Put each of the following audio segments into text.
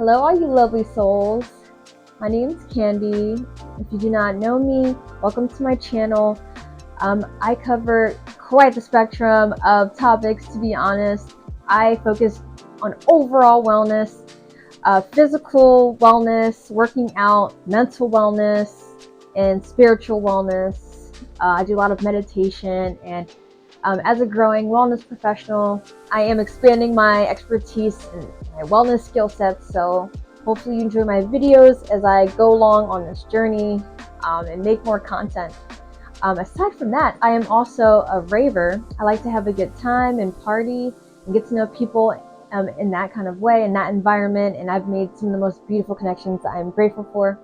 Hello, all you lovely souls. My name's Candy. If you do not know me, welcome to my channel. I cover quite the spectrum of topics, to be honest. I focus on overall wellness, physical wellness, working out, mental wellness, and spiritual wellness. I do a lot of meditation, and as a growing wellness professional, I am expanding my expertise and my wellness skill sets. So hopefully you enjoy my videos as I go along on this journey and make more content. Aside from that, I am also a raver. I like to have a good time and party and get to know people in that kind of way, in that environment. And I've made some of the most beautiful connections that I'm grateful for.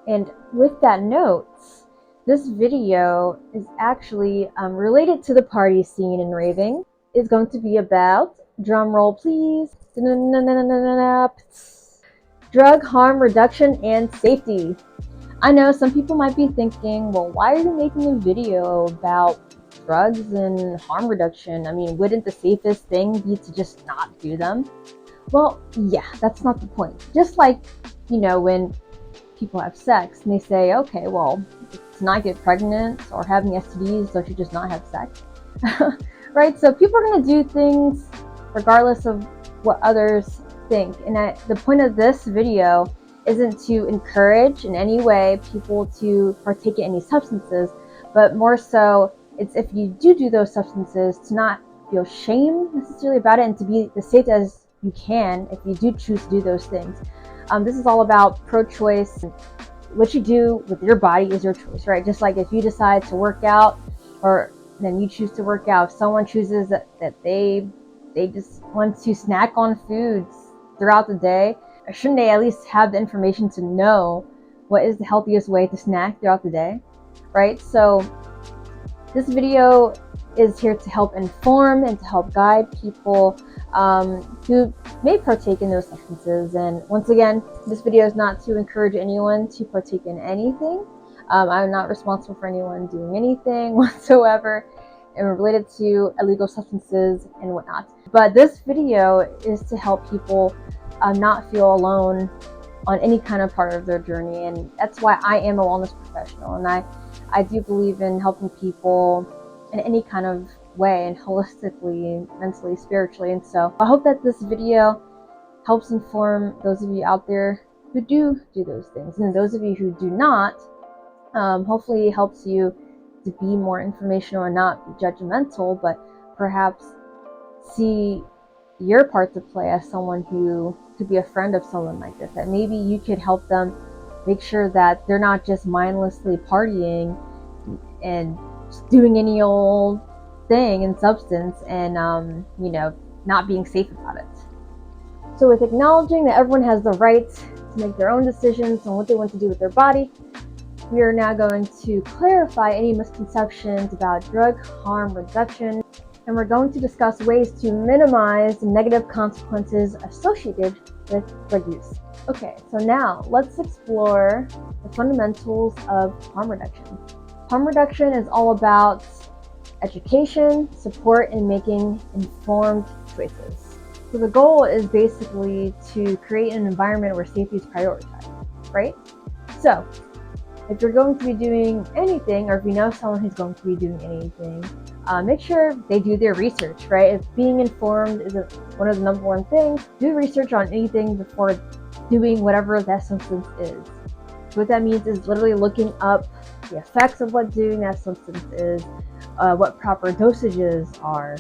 And with that note, this video is actually related to the party scene in raving. It's going to be about, drum roll please, drug harm reduction and safety. I know some people might be thinking, well, why are you making a video about drugs and harm reduction? I mean, wouldn't the safest thing be to just not do them? Well, yeah, that's not the point. Just like, you know, when people have sex and they say, okay, well, to not get pregnant or having STDs, don't you just not have sex? Right? So people are going to do things regardless of what others think. And the point of this video isn't to encourage in any way people to partake in any substances, but more so it's if you do those substances to not feel shame necessarily about it and to be as safe as you can if you do choose to do those things. This is all about pro-choice. What you do with your body is your choice, right? Just like if you decide to work out, or then you choose to work out. If someone chooses that they just want to snack on foods throughout the day, shouldn't they at least have the information to know what is the healthiest way to snack throughout the day, right? So this video is here to help inform and to help guide people who may partake in those substances. And once again, this video is not to encourage anyone to partake in anything. I'm not responsible for anyone doing anything whatsoever and related to illegal substances and whatnot. But this video is to help people not feel alone on any kind of part of their journey. And that's why I am a wellness professional. And I do believe in helping people in any kind of way, and holistically, mentally, spiritually. And so I hope that this video helps inform those of you out there who do those things, and those of you who do not, hopefully it helps you to be more informational and not be judgmental, but perhaps see your part to play as someone who could be a friend of someone like this, that maybe you could help them make sure that they're not just mindlessly partying and just doing any old thing and substance and you know, not being safe about it. So with acknowledging that everyone has the right to make their own decisions on what they want to do with their body, we are now going to clarify any misconceptions about drug harm reduction, and we're going to discuss ways to minimize the negative consequences associated with drug use. Okay, so now let's explore the fundamentals of harm reduction. Harm reduction is all about education, support, and making informed choices. So the goal is basically to create an environment where safety is prioritized, right? So if you're going to be doing anything, or if you know someone who's going to be doing anything, make sure they do their research, right? If being informed is one of the number one things, do research on anything before doing whatever that substance is. What that means is literally looking up the effects of what doing that substance is, what proper dosages are,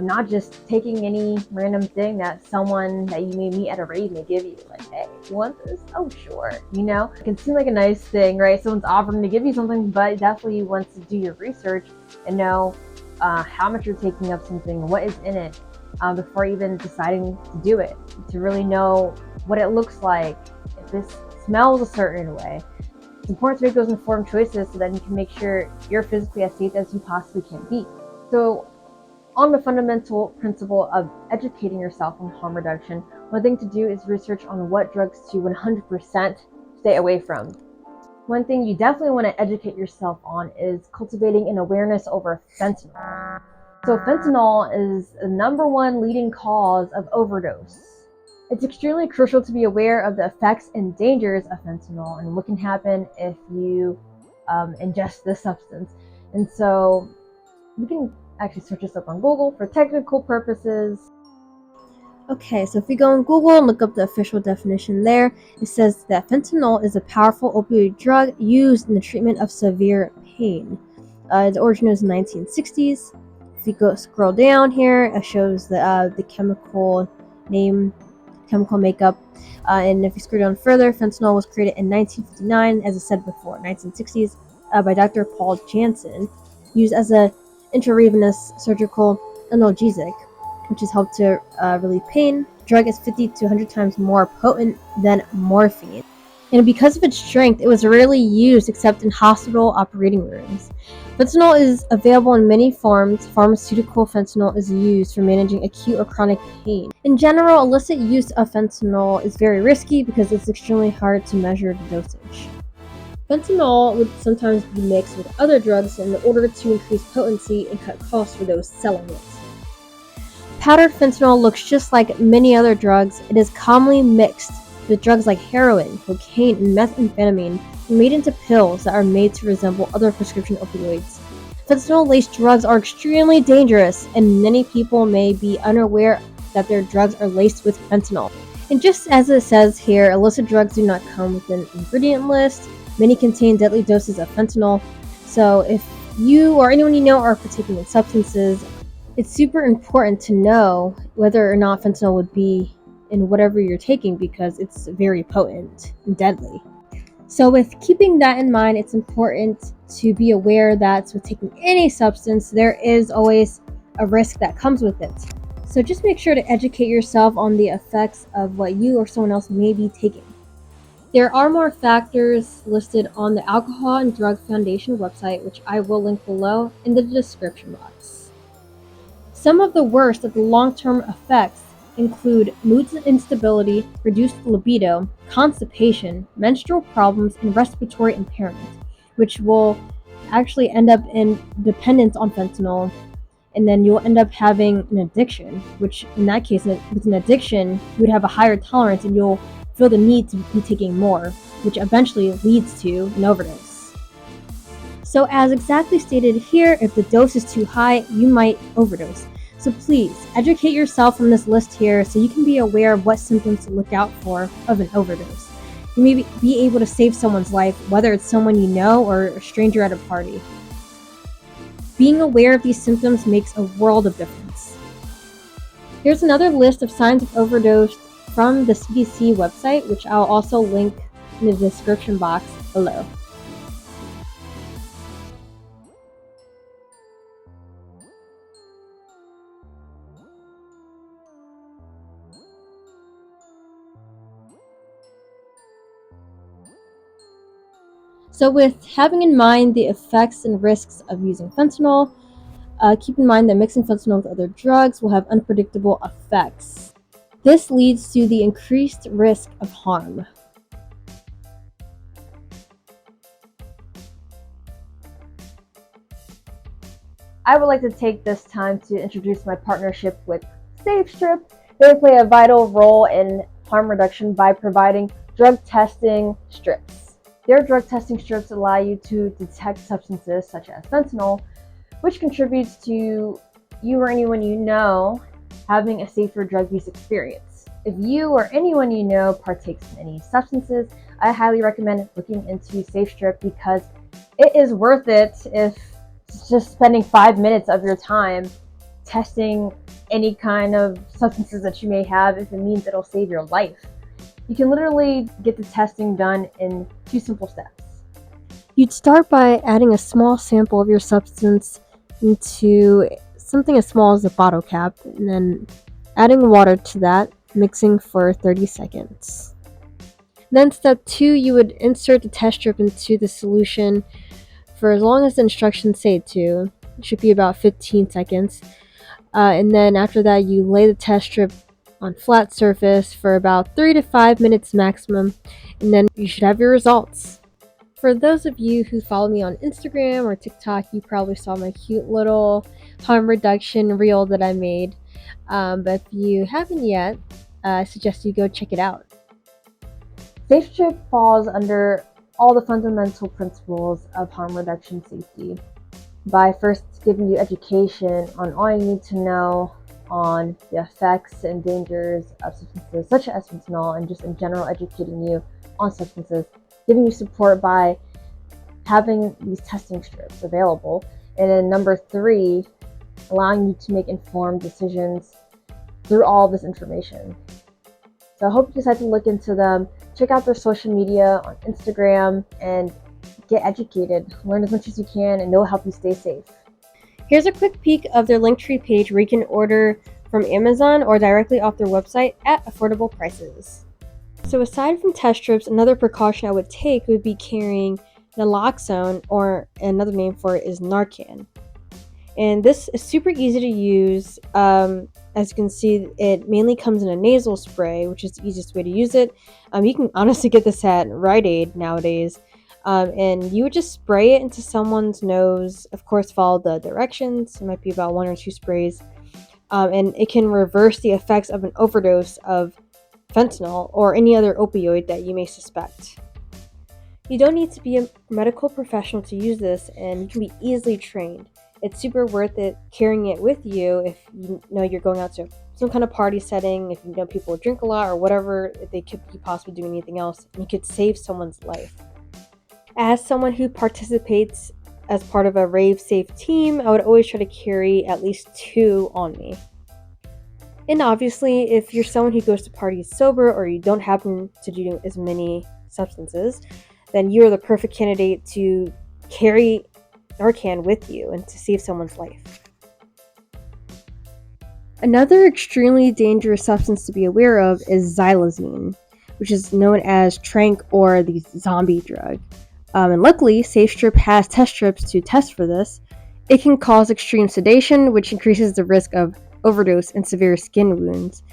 not just taking any random thing that someone that you may meet at a rave may give you. Like, hey, you want this? Oh, sure. You know, it can seem like a nice thing, right? Someone's offering to give you something, but definitely you want to do your research and know how much you're taking of something, what is in it, before even deciding to do it, to really know what it looks like, if this smells a certain way. It's important to make those informed choices so that you can make sure you're physically as safe as you possibly can be. So on the fundamental principle of educating yourself on harm reduction, one thing to do is research on what drugs to 100% stay away from. One thing you definitely want to educate yourself on is cultivating an awareness over fentanyl. So fentanyl is the #1 leading cause of overdose. It's extremely crucial to be aware of the effects and dangers of fentanyl and what can happen if you ingest this substance. And so we can actually search this up on Google for technical purposes. Okay, so if we go on Google and look up the official definition there, it says that fentanyl is a powerful opioid drug used in the treatment of severe pain. The origin was in the 1960s. If you go scroll down here, it shows the chemical name, chemical makeup. And if you scroll down further, fentanyl was created in 1959, as I said before, 1960s, by Dr. Paul Janssen, used as an intravenous surgical analgesic, which has helped to relieve pain. The drug is 50 to 100 times more potent than morphine. And because of its strength, it was rarely used except in hospital operating rooms. Fentanyl is available in many forms. Pharmaceutical fentanyl is used for managing acute or chronic pain. In general, illicit use of fentanyl is very risky because it's extremely hard to measure the dosage. Fentanyl would sometimes be mixed with other drugs in order to increase potency and cut costs for those selling it. Powdered fentanyl looks just like many other drugs. It is commonly mixed with drugs like heroin, cocaine, and methamphetamine, and made into pills that are made to resemble other prescription opioids. Fentanyl-laced drugs are extremely dangerous, and many people may be unaware that their drugs are laced with fentanyl. And just as it says here, illicit drugs do not come with an ingredient list. Many contain deadly doses of fentanyl. So if you or anyone you know are partaking in substances, it's super important to know whether or not fentanyl would be in whatever you're taking because it's very potent and deadly. So with keeping that in mind, it's important to be aware that with taking any substance, there is always a risk that comes with it. So just make sure to educate yourself on the effects of what you or someone else may be taking. There are more factors listed on the Alcohol and Drug Foundation website, which I will link below in the description box. Some of the worst of the long-term effects include mood instability, reduced libido, constipation, menstrual problems, and respiratory impairment, which will actually end up in dependence on fentanyl, and then you'll end up having an addiction, which in that case, with an addiction, you would have a higher tolerance and you'll feel the need to be taking more, which eventually leads to an overdose. So as exactly stated here, if the dose is too high, you might overdose. So please, educate yourself from this list here so you can be aware of what symptoms to look out for of an overdose. You may be able to save someone's life, whether it's someone you know or a stranger at a party. Being aware of these symptoms makes a world of difference. Here's another list of signs of overdose from the CDC website, which I'll also link in the description box below. So with having in mind the effects and risks of using fentanyl, keep in mind that mixing fentanyl with other drugs will have unpredictable effects. This leads to the increased risk of harm. I would like to take this time to introduce my partnership with SafeStrip. They play a vital role in harm reduction by providing drug testing strips. Their drug testing strips allow you to detect substances such as fentanyl, which contributes to you or anyone you know having a safer drug use experience. If you or anyone you know partakes in any substances, I highly recommend looking into SafeStrip because it is worth it if just spending 5 minutes of your time testing any kind of substances that you may have if it means it'll save your life. You can literally get the testing done in 2 simple steps. You'd start by adding a small sample of your substance into something as small as a bottle cap, and then adding water to that, mixing for 30 seconds. Then step 2, you would insert the test strip into the solution for as long as the instructions say to. It should be about 15 seconds. And then after that, you lay the test strip on flat surface for about 3 to 5 minutes maximum, and then you should have your results. For those of you who follow me on Instagram or TikTok, you probably saw my cute little harm reduction reel that I made. But if you haven't yet, I suggest you go check it out. SafeStrip falls under all the fundamental principles of harm reduction safety by first giving you education on all you need to know on the effects and dangers of substances such as fentanyl, and just in general educating you on substances, giving you support by having these testing strips available, and then number 3, allowing you to make informed decisions through all this information. So I hope you decide to look into them, check out their social media on Instagram, and get educated. Learn as much as you can, and they'll help you stay safe. Here's a quick peek of their Linktree page where you can order from Amazon or directly off their website at affordable prices. So aside from test strips, another precaution I would take would be carrying Nalaxone, or another name for it is Narcan. And this is super easy to use. As you can see, it mainly comes in a nasal spray, which is the easiest way to use it. You can honestly get this at Rite Aid nowadays. And you would just spray it into someone's nose. Of course, follow the directions. It might be about 1 or 2 sprays. And it can reverse the effects of an overdose of fentanyl or any other opioid that you may suspect. You don't need to be a medical professional to use this, and you can be easily trained. It's super worth it carrying it with you if you know you're going out to some kind of party setting, if you know people drink a lot or whatever, if they could be possibly doing anything else, and you could save someone's life. As someone who participates as part of a Rave safe team, I would always try to carry at least 2 on me. And obviously, if you're someone who goes to parties sober or you don't happen to do as many substances, then you're the perfect candidate to carry Narcan with you and to save someone's life. Another extremely dangerous substance to be aware of is Xylazine, which is known as tranq or the zombie drug. And luckily, SafeStrip has test strips to test for this. It can cause extreme sedation, which increases the risk of overdose and severe skin wounds.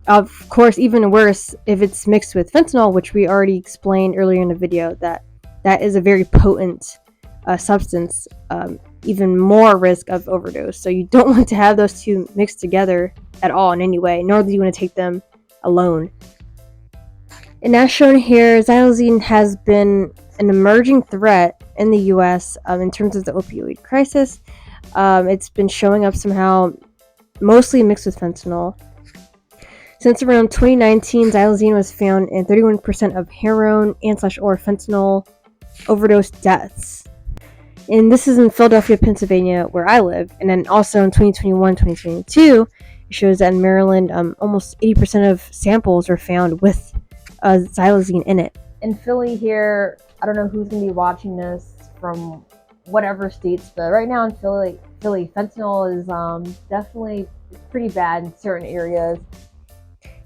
Of course, even worse if it's mixed with fentanyl, which we already explained earlier in the video, that is a very potent substance, even more risk of overdose. So you don't want to have those 2 mixed together at all in any way, nor do you want to take them alone. And as shown here, Xylazine has been an emerging threat in the US in terms of the opioid crisis. It's been showing up somehow, mostly mixed with fentanyl. Since around 2019, Xylazine was found in 31% of heroin and/or fentanyl overdose deaths. And this is in Philadelphia, Pennsylvania, where I live. And then also in 2021-2022, it shows that in Maryland, almost 80% of samples are found with Xylazine in it. In Philly here, I don't know who's going to be watching this from whatever states, but right now in Philly, fentanyl is definitely pretty bad in certain areas.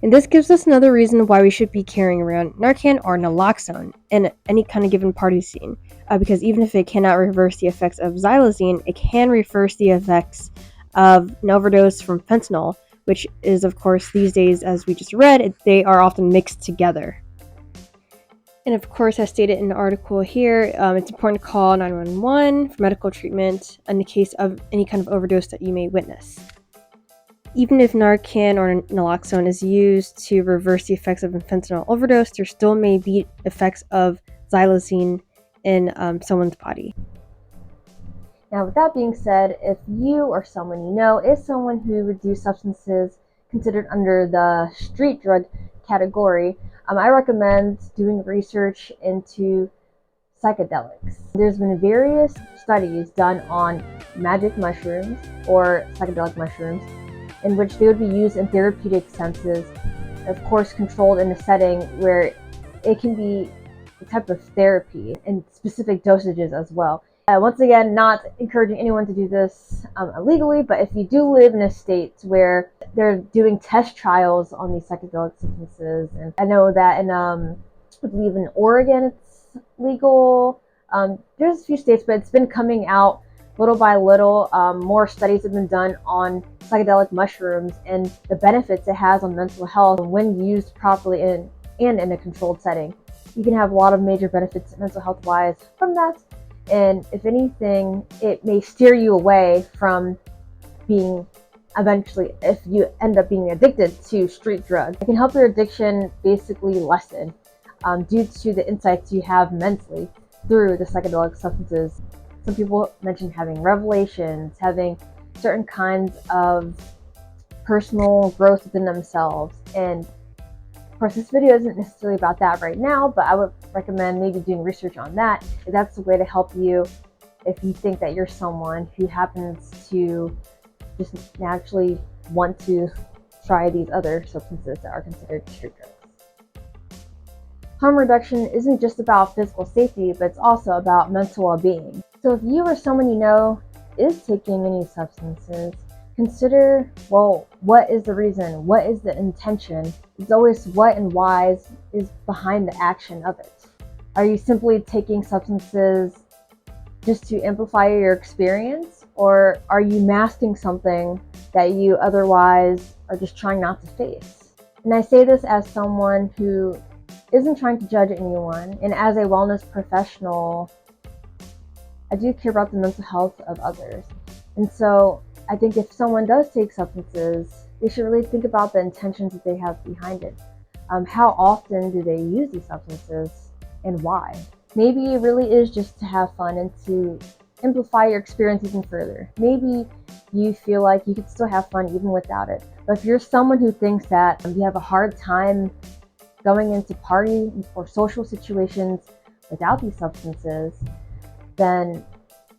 And this gives us another reason why we should be carrying around Narcan or Nalaxone in any kind of given party scene. Because even if it cannot reverse the effects of Xylazine, it can reverse the effects of an overdose from fentanyl, which is, of course, these days, as we just read, they are often mixed together. And of course, as stated in the article here, it's important to call 911 for medical treatment in the case of any kind of overdose that you may witness. Even if Narcan or Naloxone is used to reverse the effects of a fentanyl overdose, there still may be effects of Xylazine in someone's body. Now, with that being said, if you or someone you know is someone who would use substances considered under the street drug category, I recommend doing research into psychedelics. There's been various studies done on magic mushrooms or psychedelic mushrooms in which they would be used in therapeutic senses, of course controlled in a setting where it can be a type of therapy and specific dosages as well. Once again, not encouraging anyone to do this illegally, but if you do live in a state where they're doing test trials on these psychedelic substances, and I know that in, I believe in Oregon it's legal. There's a few states, but it's been coming out little by little. More studies have been done on psychedelic mushrooms and the benefits it has on mental health when used properly and in a controlled setting. You can have a lot of major benefits mental health wise from that. And if anything, it may steer you away from being eventually, if you end up being addicted to street drugs, it can help your addiction basically lessen due to the insights you have mentally through the psychedelic substances. Some people mention having revelations, having certain kinds of personal growth within themselves. And of course, this video isn't necessarily about that right now, but I would recommend maybe doing research on that, if that's a way to help you if you think that you're someone who happens to just naturally want to try these other substances that are considered street drugs. Harm reduction isn't just about physical safety, but it's also about mental well-being. So if you or someone you know is taking any substances, consider, well, what is the reason? What is the intention? It's always what and why is behind the action of it. Are you simply taking substances just to amplify your experience, or are you masking something that you otherwise are just trying not to face? And I say this as someone who isn't trying to judge anyone, and as a wellness professional, I do care about the mental health of others. And so I think if someone does take substances, they should really think about the intentions that they have behind it. How often do they use these substances, and why? Maybe it really is just to have fun and to amplify your experience even further. Maybe you feel like you could still have fun even without it. But if you're someone who thinks that you have a hard time going into party or social situations without these substances, then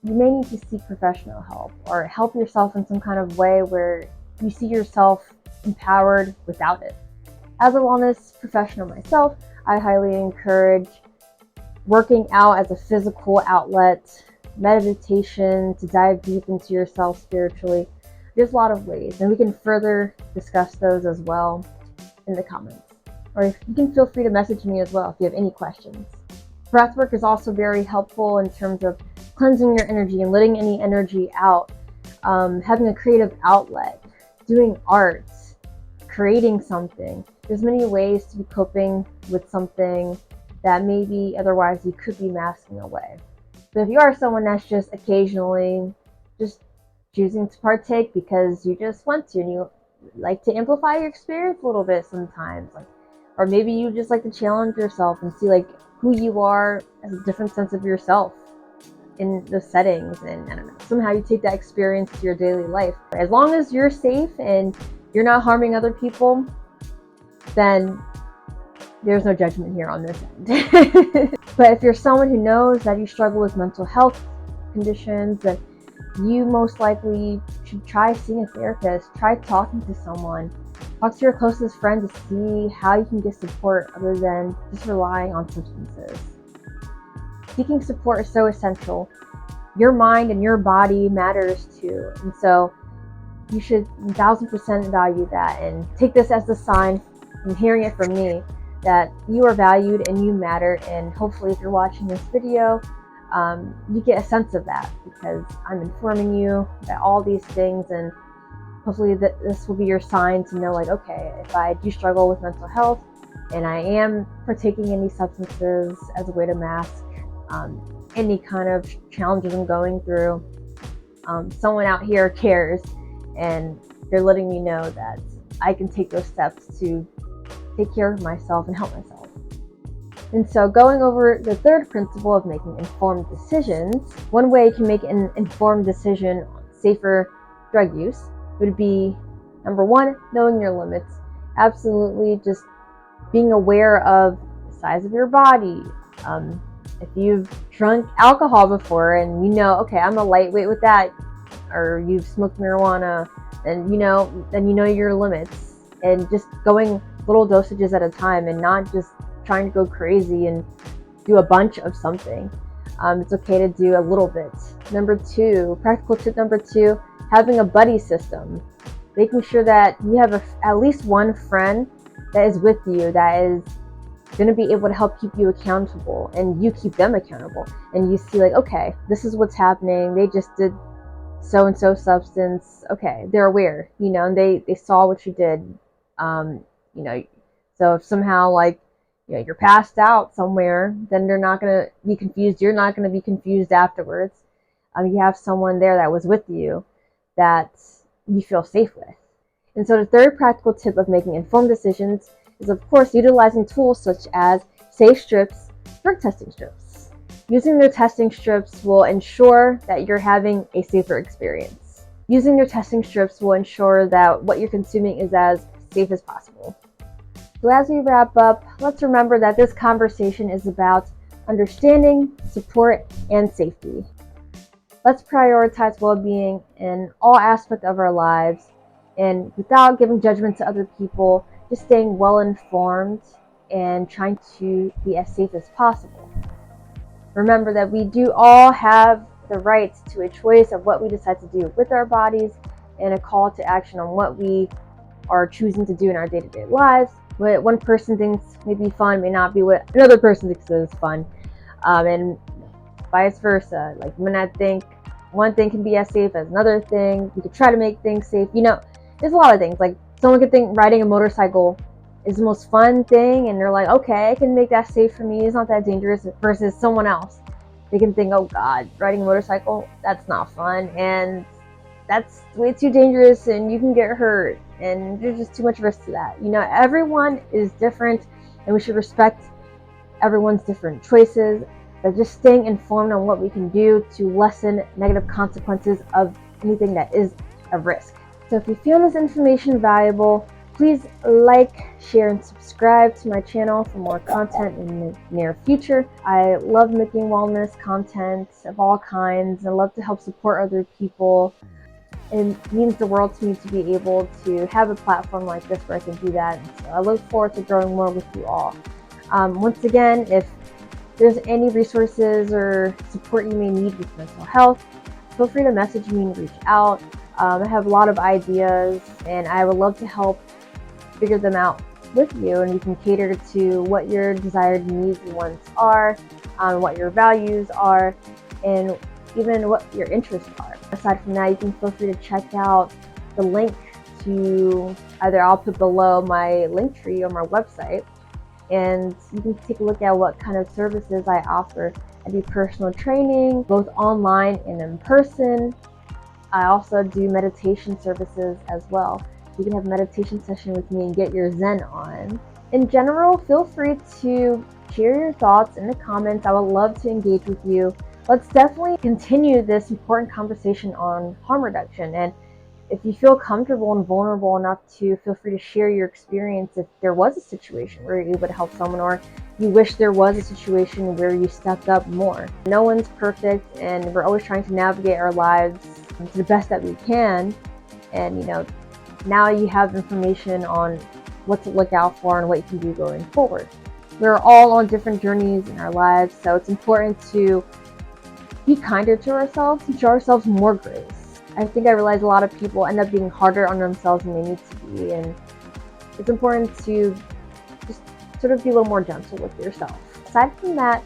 you may need to seek professional help or help yourself in some kind of way where you see yourself empowered without it. As a wellness professional myself, I highly encourage working out as a physical outlet, meditation to dive deep into yourself spiritually. There's a lot of ways, and we can further discuss those as well in the comments. Or you can feel free to message me as well if you have any questions. Breathwork is also very helpful in terms of cleansing your energy and letting any energy out, having a creative outlet, doing art, creating something. There's many ways to be coping with something that maybe otherwise you could be masking away. So if you are someone that's just occasionally just choosing to partake because you just want to and you like to amplify your experience a little bit sometimes, or maybe you just like to challenge yourself and see who you are as a different sense of yourself in the settings, and I don't know, somehow you take that experience to your daily life. As long as you're safe and you're not harming other people, then there's no judgment here on this end. But if you're someone who knows that you struggle with mental health conditions, then you most likely should try seeing a therapist, try talking to someone, talk to your closest friend to see how you can get support other than just relying on substances. Seeking support is so essential. Your mind and your body matters too, and so you should 1000% value that and take this as a sign from hearing it from me that you are valued and you matter. And hopefully if you're watching this video, you get a sense of that, because I'm informing you about all these things, and hopefully this will be your sign to know, okay, if I do struggle with mental health and I am partaking in these substances as a way to mask any kind of challenges I'm going through, someone out here cares and they're letting me know that I can take those steps to take care of myself and help myself. And so going over the third principle of making informed decisions, one way you can make an informed decision on safer drug use would be, number one, knowing your limits. Absolutely just being aware of the size of your body. If you've drunk alcohol before and you know, okay, I'm a lightweight with that, or you've smoked marijuana, then you know your limits, and just going little dosages at a time and not just trying to go crazy and do a bunch of something. It's okay to do a little bit. Number two, practical tip number two, having a buddy system. Making sure that you have at least one friend that is with you, that is going to be able to help keep you accountable and you keep them accountable. And you see okay, this is what's happening. They just did so-and-so substance. Okay, they're aware, and they saw what you did. So if somehow you're passed out somewhere, then they're not going to be confused. You're not going to be confused afterwards. You have someone there that was with you that you feel safe with. And so the third practical tip of making informed decisions is, of course, utilizing tools such as SafeStrip's drug testing strips. Using their testing strips will ensure that you're having a safer experience. Using your testing strips will ensure that what you're consuming is as safe as possible. So as we wrap up, let's remember that this conversation is about understanding, support, and safety. Let's prioritize well-being in all aspects of our lives, and without giving judgment to other people, just staying well-informed and trying to be as safe as possible. Remember that we do all have the right to a choice of what we decide to do with our bodies and a call to action on what we are choosing to do in our day-to-day lives. What one person thinks may be fun may not be what another person thinks is fun, and vice versa. Like when I think one thing can be as safe as another thing, we could try to make things safe. There's a lot of things. Like someone could think riding a motorcycle is the most fun thing, and they're like, okay, I can make that safe for me. It's not that dangerous. Versus someone else, they can think, oh God, riding a motorcycle, that's not fun, and that's way too dangerous, and you can get hurt, and there's just too much risk to that. Everyone is different, and we should respect everyone's different choices, but just staying informed on what we can do to lessen negative consequences of anything that is a risk. So if you found this information valuable, please like, share, and subscribe to my channel for more content in the near future. I love making wellness content of all kinds. I love to help support other people. It means the world to me to be able to have a platform like this where I can do that. And so I look forward to growing more with you all. Once again, if there's any resources or support you may need with mental health, feel free to message me and reach out. I have a lot of ideas, and I would love to help figure them out with you, and you can cater to what your desired needs and wants are, what your values are, and even what your interests are. Aside from that, you can feel free to check out the link to either I'll put below my link tree or my website, and you can take a look at what kind of services I offer. I do personal training, both online and in person. I also do meditation services as well. You can have a meditation session with me and get your Zen on. In general, feel free to share your thoughts in the comments. I would love to engage with you. Let's definitely continue this important conversation on harm reduction. And if you feel comfortable and vulnerable enough to, feel free to share your experience if there was a situation where you would help someone, or you wish there was a situation where you stepped up more. No one's perfect, and we're always trying to navigate our lives to the best that we can. And now you have information on what to look out for and what you can do going forward. We're all on different journeys in our lives, so it's important to be kinder to ourselves and show ourselves more grace. I think I realize a lot of people end up being harder on themselves than they need to be, and it's important to just sort of be a little more gentle with yourself. Aside from that,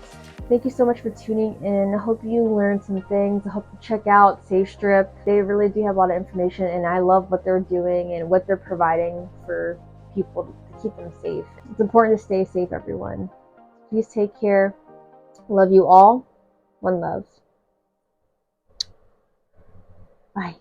thank you so much for tuning in. I hope you learned some things. I hope you check out SafeStrip. They really do have a lot of information, and I love what they're doing and what they're providing for people to keep them safe. It's important to stay safe, everyone. Please take care. Love you all. One love. Bye.